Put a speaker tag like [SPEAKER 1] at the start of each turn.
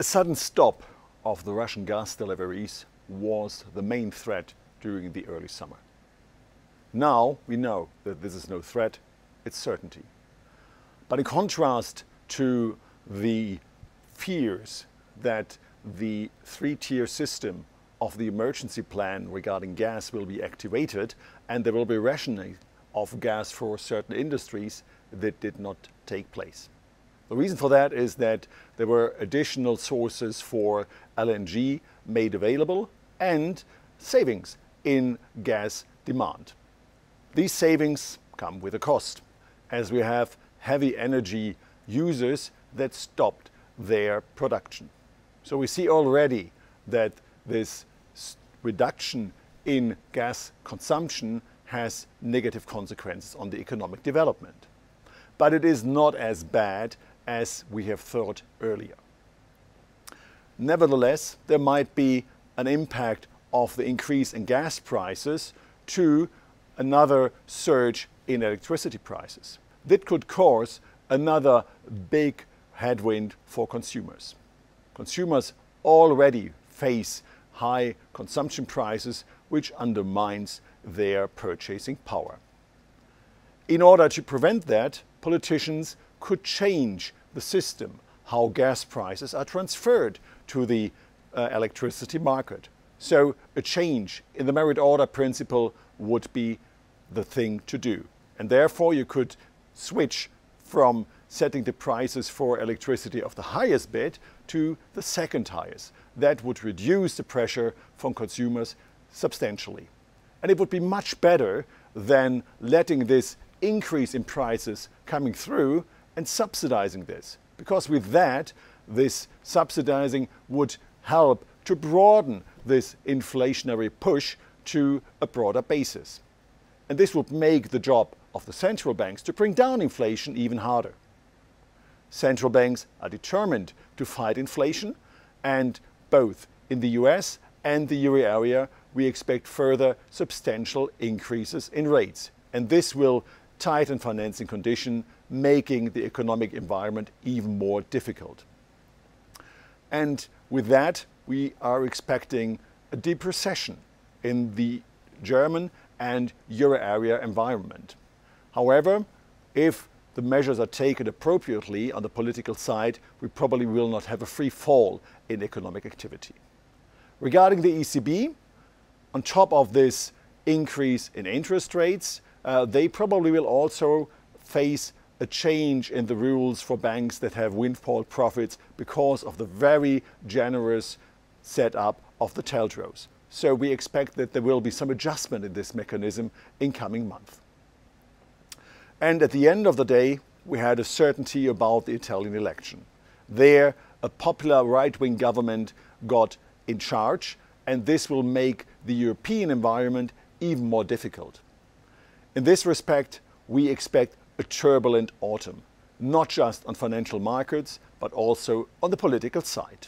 [SPEAKER 1] A sudden stop of the Russian gas deliveries was the main threat during the early summer. Now we know that this is no threat, it's certainty. But in contrast to the fears that the three-tier system of the emergency plan regarding gas will be activated and there will be rationing of gas for certain industries, that did not take place. The reason for that is that there were additional sources for LNG made available and savings in gas demand. These savings come with a cost, as we have heavy energy users that stopped their production. So we see already that this reduction in gas consumption has negative consequences on the economic development. But it is not as bad as we have thought earlier. Nevertheless, there might be an impact of the increase in gas prices to another surge in electricity prices. That could cause another big headwind for consumers. Consumers already face high consumption prices, which undermines their purchasing power. In order to prevent that, politicians could change the system, how gas prices are transferred to the electricity market. So a change in the merit order principle would be the thing to do. And therefore you could switch from setting the prices for electricity of the highest bid to the second highest. That would reduce the pressure from consumers substantially. And it would be much better than letting this increase in prices coming through and subsidizing this. Because with that, this subsidizing would help to broaden this inflationary push to a broader basis. And this would make the job of the central banks to bring down inflation even harder. Central banks are determined to fight inflation, and both in the US and the euro area, we expect further substantial increases in rates. And this will tighten financing conditions, making the economic environment even more difficult. And with that, we are expecting a deep recession in the German and euro area environment. However, if the measures are taken appropriately on the political side, we probably will not have a free fall in economic activity. Regarding the ECB, on top of this increase in interest rates, they probably will also face a change in the rules for banks that have windfall profits because of the very generous setup of the TLTROs. So we expect that there will be some adjustment in this mechanism in coming months. And at the end of the day, we had a certainty about the Italian election. There, a popular right-wing government got in charge, and this will make the European environment even more difficult. In this respect, we expect a turbulent autumn, not just on financial markets, but also on the political side.